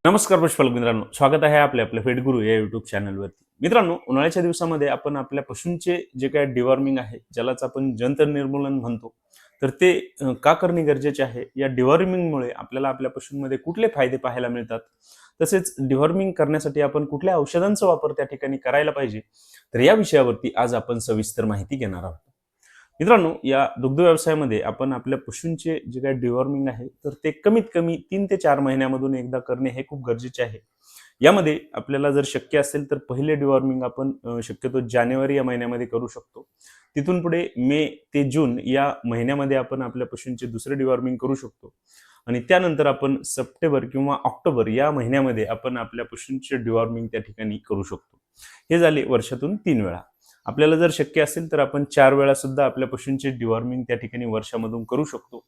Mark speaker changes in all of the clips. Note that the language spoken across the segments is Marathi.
Speaker 1: नमस्कार पुष्पालक मित्रांनो, स्वागत आहे आपल्या फेडगुरु या युट्यूब चॅनलवरती. मित्रांनो, उन्हाळ्याच्या दिवसामध्ये आपण आपल्या पशूंचे जे काही डिवॉर्मिंग आहे, ज्यालाच आपण जंतर निर्मूलन म्हणतो, तर ते का करणे गरजेचे आहे? या डिवॉर्मिंगमुळे आपल्याला आपल्या पशूंमध्ये कुठले फायदे पाहायला मिळतात? तसेच डिवॉर्मिंग करण्यासाठी आपण कुठल्या औषधांचा वापर त्या ठिकाणी करायला पाहिजे? तर या विषयावरती आज आपण सविस्तर माहिती घेणार आहोत. मित्रांनो, या दुग्ध व्यवसायामध्ये आपण आपल्या पशूंचे जे काही डिवॉर्मिंग आहे तर ते कमीत कमी 3 ते 4 महिन्यामधून एकदा करणे हे खूप गरजेचे आहे. यामध्ये आपल्याला जर शक्य असेल तर पहिले डिवॉर्मिंग आपण शक्यतो जानेवारी या महिन्यामध्ये करू शकतो. तिथून पुढे मे ते जून या महिन्यामध्ये आपण आपल्या पशूंचे दुसरे डिवॉर्मिंग करू शकतो. आणि त्यानंतर आपण सप्टेंबर किंवा ऑक्टोबर या महिन्यामध्ये आपण आपल्या पशूंचे डिवॉर्मिंग त्या ठिकाणी करू शकतो. हे झाले वर्षातून 3 वेळा. आपल्याला जर शक्य असेल तर आपण 4 वेळा सुद्धा आपल्या पशूंचे डिवॉर्मिंग त्या ठिकाणी वर्षामधून करू शकतो.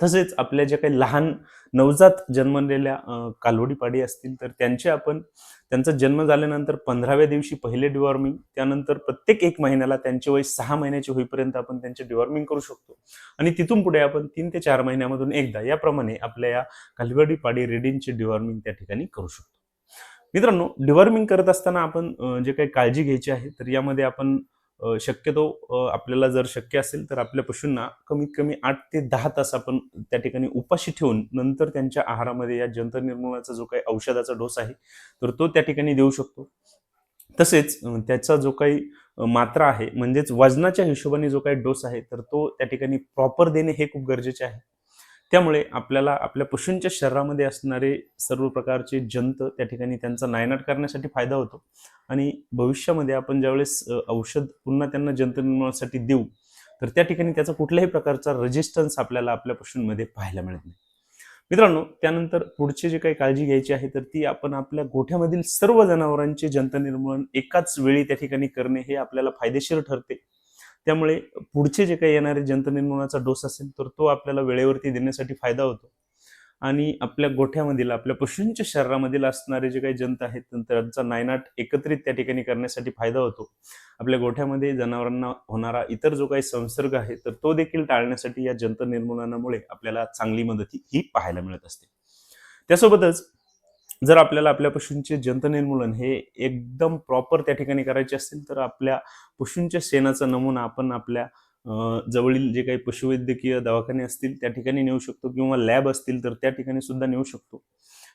Speaker 1: तसेच आपल्या ज्या काही लहान नवजात जन्मलेल्या कालवडी पाडी असतील तर त्यांचा जन्म झाल्यानंतर 15व्या दिवशी पहिले डिवॉर्मिंग, त्यानंतर प्रत्येक 1 महिन्याला त्यांचे वय 6 महिन्याचे होईपर्यंत आपण त्यांचे डिवॉर्मिंग करू शकतो. आणि तिथून पुढे आपण 3 ते 4 महिन्यामधून एकदा याप्रमाणे आपल्या या कालवडी पाडी रेडींचे डिवॉर्मिंग त्या ठिकाणी करू शकतो. मित्रांनो, डिवॉर्मिंग करत असताना आपण जे काही काळजी घ्यायची आहे तर यामध्ये आपण शक्यतो आपल्याला जर शक्य असेल तर आपल्या पशूंना कमीत कमी 8 ते 10 तास आपण त्या ठिकाणी उपाशी ठेवून नंतर त्यांच्या आहारामध्ये या जंतर निर्मूलनाचा जो काही औषधाचा डोस आहे तर तो त्या ठिकाणी देऊ शकतो. तसेच त्याचा जो काही मात्रा आहे म्हणजेच वजनाच्या हिशोबाने जो काही डोस आहे तर तो त्या ठिकाणी प्रॉपर देणे हे खूप गरजेचे आहे. त्यामुळे आपल्याला आपल्या पशूंच्या शरीरामध्ये असणारे सर्व प्रकारचे जंत त्या ठिकाणी त्यांचा नायनाट करण्यासाठी फायदा होतो. आणि भविष्यामध्ये आपण ज्यावेळेस औषध पुन्हा त्यांना जंत निर्मूलनासाठी देऊ तर त्या ठिकाणी त्याचा कुठल्याही प्रकारचा रेजिस्टन्स आपल्याला आपल्या पशूंमध्ये पाहायला मिळत नाही. मित्रांनो, त्यानंतर पुढची जी काही काळजी घ्यायची आहे तर ती आपण आपल्या गोठ्यामधील सर्व जनावरांचे जंत निर्मूलन एकाच वेळी त्या ठिकाणी करणे हे आपल्याला फायदेशीर ठरते. त्यामुळे पुढचे जे काही येणारे जंत निर्मूलनाचा डोस असेल तर तो आपल्याला वेळेवरती देण्यासाठी फायदा होतो. आणि आपल्या गोठ्यामधील आपल्या पशूंच्या शरीरामधील असणारे जे काही जंत आहेत तर त्यांचा नायनाट एकत्रित त्या ठिकाणी करण्यासाठी फायदा होतो. आपल्या गोठ्यामध्ये जनावरांना होणारा इतर जो काही संसर्ग आहे तर तो देखील टाळण्यासाठी या जंत निर्मूलनामुळे आपल्याला चांगली मदत ही पाहायला मिळत असते. त्यासोबतच जर आपल्याला आपल्या पशूंचे जंत निर्मूलन हे एकदम प्रॉपर त्या ठिकाणी करायचे असेल तर आपल्या पशूंच्या शेणाचा नमुना आपण आपल्या जवळील जे काही पशुवैद्यकीय दवाखाने असतील त्या ठिकाणी नेऊ शकतो किंवा लॅब असतील तर त्या ठिकाणी सुद्धा नेऊ शकतो.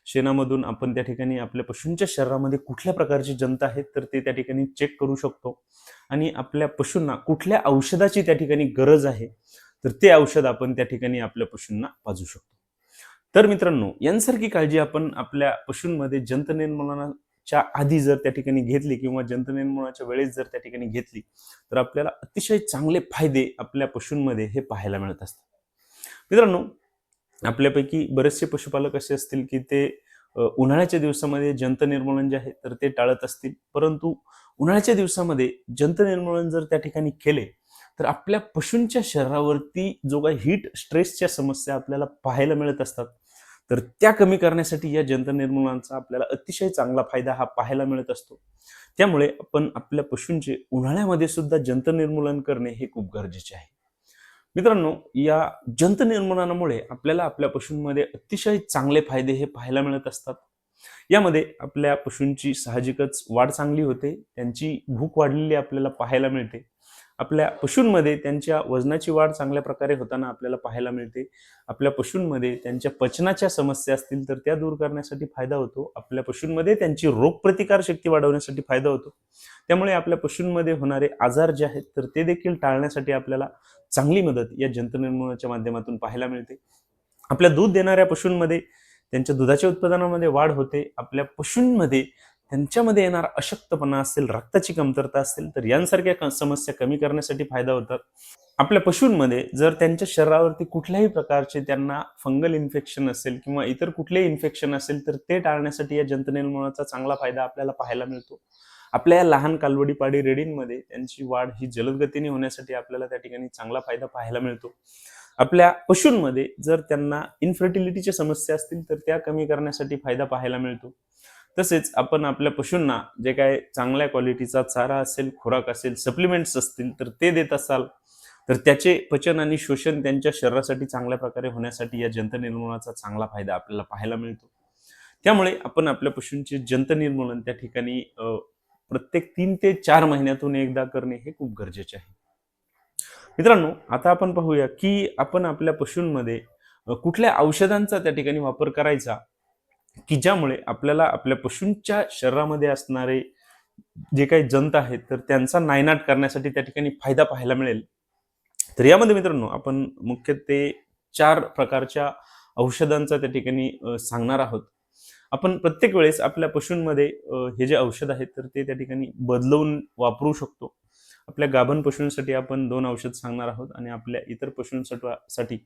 Speaker 1: शेणामधून आपण त्या ठिकाणी आपल्या पशूंच्या शरीरामध्ये कुठल्या प्रकारचे जंत आहेत तर ते त्या ठिकाणी चेक करू शकतो. आणि आपल्या पशूंना कुठल्या औषधाची त्या ठिकाणी गरज आहे तर ते औषध आपण त्या ठिकाणी आपल्या पशूंना पाजू शकतो. तर मित्रांनो, यांसारखी काळजी आपण आपल्या पशूंमध्ये जंत निर्मूलनाच्या आधी जर त्या ठिकाणी घेतली किंवा जंत निर्मूलनाच्या वेळेस जर त्या ठिकाणी घेतली तर आपल्याला अतिशय चांगले फायदे आपल्या पशूंमध्ये हे पाहायला मिळत असतात. मित्रांनो, आपल्यापैकी बरेचसे पशुपालक असे असतील की ते उन्हाळ्याच्या दिवसामध्ये जंत निर्मूलन जे आहे तर ते टाळत असतील. परंतु उन्हाळ्याच्या दिवसामध्ये जंत निर्मूलन जर त्या ठिकाणी केले तर आपल्या पशूंच्या शरीरावरती जो काही हीट स्ट्रेसच्या समस्या आपल्याला पाहायला मिळत असतात तर त्या कमी करण्यासाठी या जंत निर्मूलनाचा आपल्याला अतिशय चांगला फायदा हा पाहायला मिळत असतो. त्यामुळे आपण आपल्या पशूंचे उन्हाळ्यामध्ये सुद्धा जंत निर्मूलन करणे हे खूप गरजेचे आहे. मित्रांनो, या जंत निर्मूलनामुळे आपल्याला आपल्या पशूंमध्ये अतिशय चांगले फायदे हे पाहायला मिळत असतात. यामध्ये आपल्या पशूंची साहजिकच वाढ चांगली होते, त्यांची भूक वाढलेली आपल्याला पाहायला मिळते. आपल्या पशूंमध्ये त्यांच्या वजनाची वाढ चांगल्या प्रकारे होताना आपल्याला पाहायला मिळते. आपल्या पशूंमध्ये त्यांच्या पचनाच्या समस्या असतील तर त्या दूर करण्यासाठी फायदा होतो. आपल्या पशूंमध्ये त्यांची रोगप्रतिकार शक्ती वाढवण्यासाठी फायदा होतो. त्यामुळे आपल्या पशूंमध्ये होणारे आजार जे आहेत तर ते देखील टाळण्यासाठी आपल्याला चांगली मदत या जंत निर्मूलनाच्या माध्यमातून पाहायला मिळते. आपल्या दूध देणाऱ्या पशूंमध्ये त्यांच्या दुधाच्या उत्पादनामध्ये वाढ होते. आपल्या पशूंमध्ये त्यांच्यामध्ये येणारा अशक्तपणा असेल, रक्ताची कमतरता असेल तर यांसारख्या समस्या कमी करण्यासाठी फायदा होतात. आपल्या पशूंमध्ये जर त्यांच्या शरीरावरती कुठल्याही प्रकारचे त्यांना फंगल इन्फेक्शन असेल किंवा इतर कुठलेही इन्फेक्शन असेल तर ते टाळण्यासाठी या जंत निर्मूलनाचा चांगला फायदा आपल्याला पाहायला मिळतो. आपल्या या लहान कालवडी पाडी रेडींमध्ये त्यांची वाढ ही जलद गतीने होण्यासाठी आपल्याला त्या ठिकाणी चांगला फायदा पाहायला मिळतो. आपल्या पशूंमध्ये जर त्यांना इन्फर्टिलिटीच्या समस्या असतील तर त्या कमी करण्यासाठी फायदा पाहायला मिळतो. तसेच आपण आपल्या पशूंना जे काय चांगल्या क्वालिटीचा चारा असेल, खुराक असेल, सप्लिमेंट्स असतील तर ते देत असाल तर त्याचे पचन आणि शोषण त्यांच्या शरीरासाठी चांगल्या प्रकारे होण्यासाठी या जंत निर्मूलनाचा चांगला फायदा आपल्याला पाहायला मिळतो. त्यामुळे आपण आपल्या पशूंचे जंत निर्मूलन त्या ठिकाणी प्रत्येक 3 ते 4 महिन्यातून एकदा करणे हे खूप गरजेचे आहे. मित्रांनो, आता आपण पाहूया की आपण आपल्या पशूंमध्ये कुठल्या औषधांचा त्या ठिकाणी वापर करायचा, की ज्यामुळे आपल्याला आपल्या पशूंच्या शरीरामध्ये असणारे जे काही जंत आहेत तर त्यांचा नायनाट करण्यासाठी त्या ठिकाणी फायदा पाहायला मिळेल. तर यामध्ये मित्रांनो आपण मुख्य ते 4 प्रकारच्या औषधांचा त्या ठिकाणी सांगणार आहोत. आपण प्रत्येक वेळेस आपल्या पशूंमध्ये हे जे औषध आहेत तर ते त्या ठिकाणी बदलवून वापरू शकतो. आपल्या गाभण पशूंसाठी आपण 2 औषध सांगणार आहोत आणि आपल्या इतर पशूंसाठी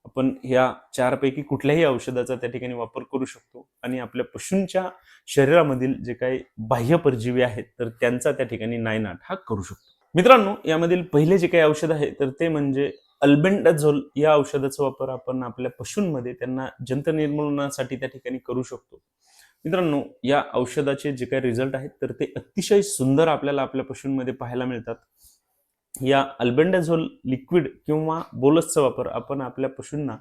Speaker 1: आपण ह्या 4 पैकी कुठल्याही औषधाचा त्या ठिकाणी वापर करू शकतो आणि आपल्या पशूंच्या शरीरामधील जे काही बाह्य परजीवी आहेत तर त्यांचा त्या ठिकाणी नायनाट हा करू शकतो. मित्रांनो, यामधील पहिले जे काही औषध आहे तर ते म्हणजे अल्बेंडाझोल या औषधाचा वापर आपण आपल्या पशूंमध्ये त्यांना जंत निर्मूलनासाठी त्या ठिकाणी करू शकतो. मित्रांनो, या औषधाचे जे काही रिझल्ट आहेत तर ते अतिशय सुंदर आपल्याला आपल्या पशूंमध्ये पाहायला मिळतात. या अल्बेंडाझोल लिक्विड किंवा बोलसचा वापर आपण आपल्या पशूंना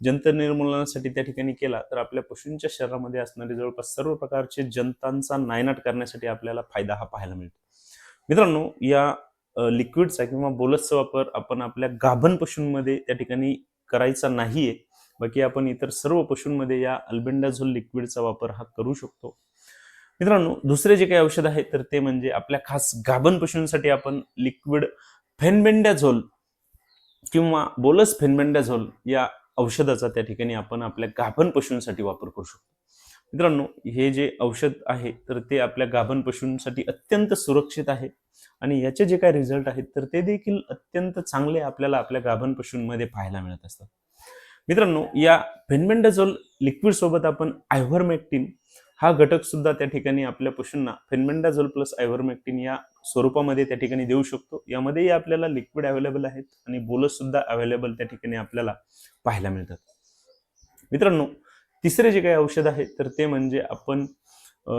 Speaker 1: जंत निर्मूलनासाठी त्या ठिकाणी केला तर आपल्या पशूंच्या शरीरामध्ये असणारे जवळपास सर्व प्रकारचे जंतांचा नायनाट करण्यासाठी आपल्याला फायदा हा पाहायला मिळतो. मित्रांनो, या लिक्विडचा किंवा बोलसचा वापर आपण आपल्या गाभण पशूंमध्ये त्या ठिकाणी करायचा नाहीये. बाकी आपण इतर सर्व पशूंमध्ये या अल्बेंडाझोल लिक्विडचा वापर हा करू शकतो. मित्रांनो, दुसरे जे काही औषध आहे तर ते म्हणजे आपल्या खास गाभण पशूंसाठी आपण लिक्विड फेनबेंडाझोल किंवा बोलस फेनबेंडाझोल या औषधाचा त्या ठिकाणी आपण आपल्या गाभण पशूंसाठी वापर करू शकतो. मित्रांनो, हे जे औषध आहे तर ते आपल्या गाभण पशूंसाठी अत्यंत सुरक्षित आहे आणि याचे जे काही रिझल्ट आहेत तर ते देखील अत्यंत चांगले आपल्याला आपल्या गाभण पशूंमध्ये पाहायला मिळत असतात. मित्रांनो, या फेनबेंडाझोल लिक्विड सोबत आपण आयव्हरमेक्टिन हा घटक सुद्धा त्या ठिकाणी आपल्या पशूंना फेनबेंडाझोल प्लस आयव्हरमेक्टिन या स्वरूपामध्ये त्या ठिकाणी देऊ शकतो. यामध्येही आपल्याला लिक्विड अवेलेबल आहेत आणि बोलस सुद्धा अवेलेबल त्या ठिकाणी आपल्याला पाहायला मिळतात. मित्रांनो, तिसरे जे काही औषध आहे तर ते म्हणजे आपण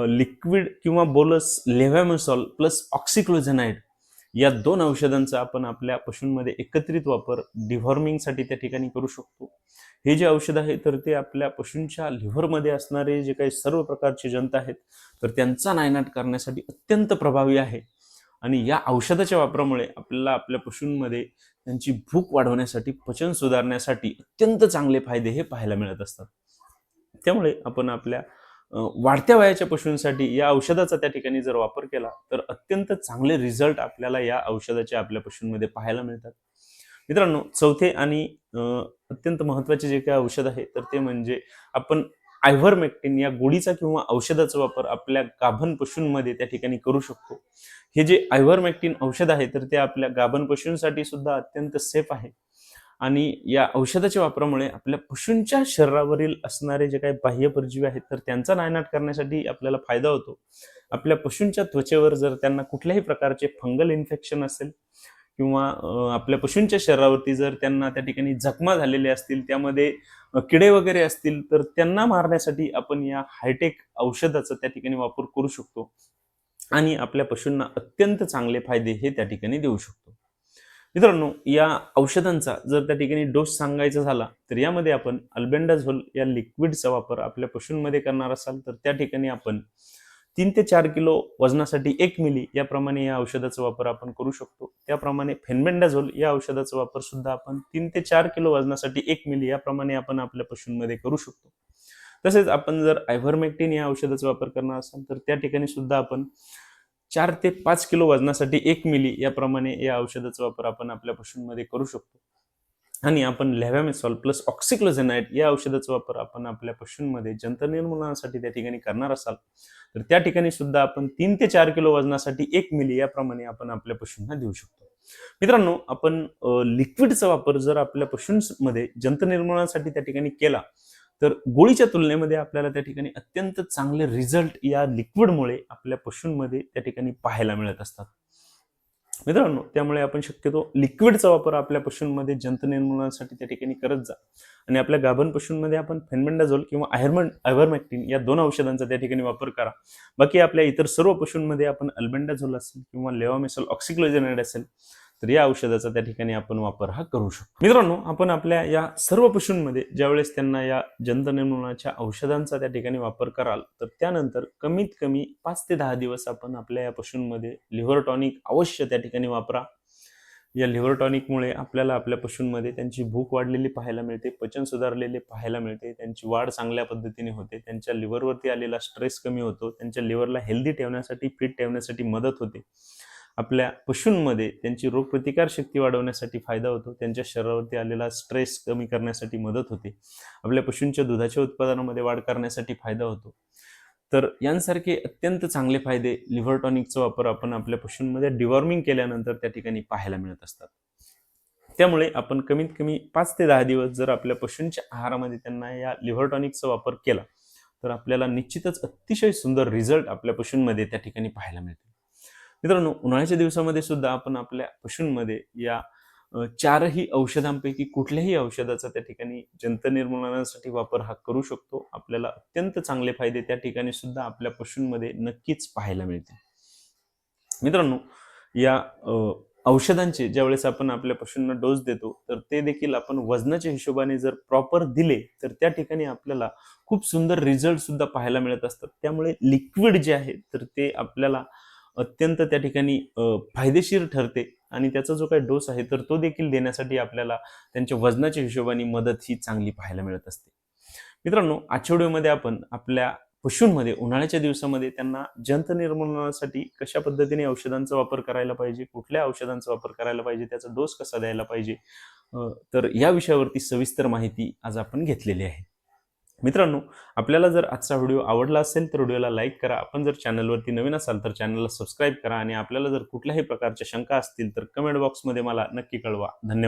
Speaker 1: लिक्विड किंवा बोलस लेव्हॅमिसॉल प्लस ऑक्सिक्लोझेनाइड या 2 औषधांचा आपण आपल्या पशूंमध्ये एकत्रित वापर डिव्हॉर्मिंगसाठी त्या ठिकाणी करू शकतो. हे जे औषध आहे तर ते आपल्या पशूंच्या लिव्हरमध्ये असणारे जे काही सर्व प्रकारचे जंत आहेत तर त्यांचा नायनाट करण्यासाठी अत्यंत प्रभावी आहे आणि या औषधाच्या वापरामुळे आपल्याला आपल्या पशूंमध्ये त्यांची भूक वाढवण्यासाठी, पचन सुधारण्यासाठी अत्यंत चांगले फायदे हे पाहायला मिळत असतात. त्यामुळे आपण आपल्या वाढत्या वयाच्या पशूंसाठी या औषधाचा त्या ठिकाणी जर वापर केला तर अत्यंत चांगले रिझल्ट आपल्याला या औषधाचे आपल्या पशूंमध्ये पाहायला मिळतात. मित्रांनो, चौथे आणि अत्यंत महत्त्वाचे जे काही औषध आहे तर ते म्हणजे आपण आयव्हरमेक्टिन या गोळीचा किंवा औषधाचा वापर आपल्या गाभण पशूंमध्ये त्या ठिकाणी करू शकतो. हे जे आयव्हरमेक्टिन औषध आहे तर ते आपल्या गाभण पशूंसाठी सुद्धा अत्यंत सेफ आहे आणि या औषधाच्या वापरामुळे आपल्या पशूंच्या शरीरावरील असणारे जे काही बाह्य परजीवी आहेत तर त्यांचा नायनाट करण्यासाठी आपल्याला फायदा होतो. आपल्या पशूंच्या त्वचेवर जर त्यांना कुठल्याही प्रकारचे फंगल इन्फेक्शन असेल किंवा आपल्या पशूंच्या शरीरावरती जर त्यांना त्या ठिकाणी जखमा झालेल्या असतील, त्यामध्ये किडे वगैरे असतील तर त्यांना मारण्यासाठी आपण या हायटेक औषधाचा त्या ठिकाणी वापर करू शकतो आणि आपल्या पशूंना अत्यंत चांगले फायदे हे त्या ठिकाणी देऊ शकतो. मित्रांनो, या औषधांचा जर त्या ठिकाणी डोस सांगायचा झाला तर यामध्ये आपण अल्बेंडाझोल या लिक्विडचा वापर आपल्या पशूंमध्ये करणार असाल तर त्या ठिकाणी आपण 3 ते 4 किलो वजनासाठी 1 मिली याप्रमाणे या औषधाचा वापर आपण करू शकतो. त्याप्रमाणे फेनबेंडाझोल या औषधाचा वापर सुद्धा आपण 3 ते 4 किलो वजनासाठी 1 मिली याप्रमाणे आपण आपल्या पशूंमध्ये करू शकतो. तसेच आपण जर आयव्हरमेक्टिन या औषधाचा वापर करणार असाल तर त्या ठिकाणी सुद्धा आपण 4 ते 5 किलो वजनासाठी 1 मिली याप्रमाणे या औषधाचा वापर आपण आपल्या पशूंमध्ये करू शकतो. आणि आपण लेव्हॅमिसॉल प्लस ऑक्सिक्लोझेनाइड या औषधाचा वापर आपण आपल्या पशूंमध्ये जंत निर्मूलनासाठी त्या ठिकाणी करणार असाल तर त्या ठिकाणी सुद्धा आपण 3 ते 4 किलो वजनासाठी 1 मिली याप्रमाणे आपण आपल्या पशूंना देऊ शकतो. मित्रांनो, आपण लिक्विडचा वापर जर आपल्या पशूंमध्ये जंत निर्मूलनासाठी त्या ठिकाणी केला तर गोळीच्या तुलनेमध्ये आपल्याला त्या ठिकाणी अत्यंत चांगले रिझल्ट या लिक्विडमुळे आपल्या पशूंमध्ये त्या ठिकाणी पाहायला मिळत असतात. मित्रांनो, त्यामुळे आपण शक्यतो लिक्विडचा वापर आपल्या पशूंमध्ये जंत निर्मूलनासाठी त्या ठिकाणी करत जा आणि आपल्या गाभण पशूंमध्ये आपण फेनबेंडाझोल किंवा आयव्हरमेक्टिन या 2 औषधांचा त्या ठिकाणी वापर करा. बाकी आपल्या इतर सर्व पशूंमध्ये आपण अल्बेंडाझोल असेल किंवा लेव्हामिसॉल ऑक्सिक्लोझेनाइड असेल तर या औषधाचा त्या ठिकाणी आपण वापर हा करू शकतो. मित्रांनो, आपण आपल्या या सर्व पशूंमध्ये ज्यावेळेस त्यांना या जंतनिर्मूलनाच्या औषधांचा त्या ठिकाणी वापर कराल, तर त्यानंतर कमीत कमी 5 ते 10 दिवस आपण आपल्या या पशूंमध्ये लिव्हर टॉनिक अवश्य त्या ठिकाणी वापरा. या लिव्हर टॉनिकमुळे आपल्याला आपल्या पशूंमध्ये त्यांची भूक वाढलेली पाहायला मिळते, पचन सुधारलेले पाहायला मिळते, त्यांची वाढ चांगल्या पद्धतीने होते, त्यांच्या लिव्हरवरती आलेला स्ट्रेस कमी होतो, त्यांच्या लिव्हरला हेल्दी ठेवण्यासाठी, फिट ठेवण्यासाठी मदत होते. आपल्या पशूंमध्ये त्यांची रोगप्रतिकार शक्ती वाढवण्यासाठी फायदा होतो, त्यांच्या शरीरावरती आलेला स्ट्रेस कमी करण्यासाठी मदत होते, आपल्या पशूंच्या दुधाच्या उत्पादनामध्ये वाढ करण्यासाठी फायदा होतो. तर यांसारखे अत्यंत चांगले फायदे लिव्हर टॉनिकचा वापर आपण आपल्या पशूंमध्ये डिवॉर्मिंग केल्यानंतर त्या ठिकाणी पाहायला मिळत असतात. त्यामुळे आपण कमीत कमी 5 ते 10 दिवस जर आपल्या पशूंच्या आहारामध्ये त्यांना या लिव्हर टॉनिकचा वापर केला, तर आपल्याला निश्चितच अतिशय सुंदर रिझल्ट आपल्या पशूंमध्ये त्या ठिकाणी पाहायला मिळतील. मित्रांनो, उन्हाळ्याच्या दिवसामध्ये सुद्धा आपण आपल्या पशूंमध्ये या 4ही औषधांपैकी कुठल्याही औषधाचा त्या ठिकाणी जंतनिर्मूलनासाठी वापर हा करू शकतो. आपल्याला अत्यंत चांगले फायदे त्या ठिकाणी सुद्धा आपल्या पशूंमध्ये नक्कीच पाहायला मिळतील. मित्रांनो, या औषधांचे ज्यावेळेस आपण आपल्या पशूंना डोस देतो, तर ते देखील आपण वजनाच्या हिशोबाने जर प्रॉपर दिले, तर त्या ठिकाणी आपल्याला खूप सुंदर रिझल्ट सुद्धा पाहायला मिळत असतात. त्यामुळे लिक्विड जे आहे, तर ते आपल्याला अत्यंत त्या ठिकाणी फायदेशीर ठरते आणि त्याचा जो काही डोस आहे, तर तो देखील देण्यासाठी आपल्याला त्यांच्या वजनाच्या हिशोबाने मदत ही चांगली पाहायला मिळत असते. मित्रांनो, आजच्या व्हिडिओमध्ये आपण आपल्या पशूंमध्ये उन्हाळ्याच्या दिवसामध्ये त्यांना जंत निर्मूलनासाठी कशा पद्धतीने औषधांचा वापर करायला पाहिजे, कुठल्या औषधांचा वापर करायला पाहिजे, त्याचा डोस कसा द्यायला पाहिजे, तर या विषयावरती सविस्तर माहिती आज आपण घेतलेली आहे. मित्रांनो, आपल्याला जर आजचा व्हिडिओ आवडला असेल तर व्हिडिओला लाईक करा. आपण जर चॅनलवरती नवीन असाल तर चॅनलला सबस्क्राईब करा आणि आपल्याला जर कुठल्याही प्रकारच्या शंका असतील तर कमेंट बॉक्समध्ये मला नक्की कळवा. धन्यवाद.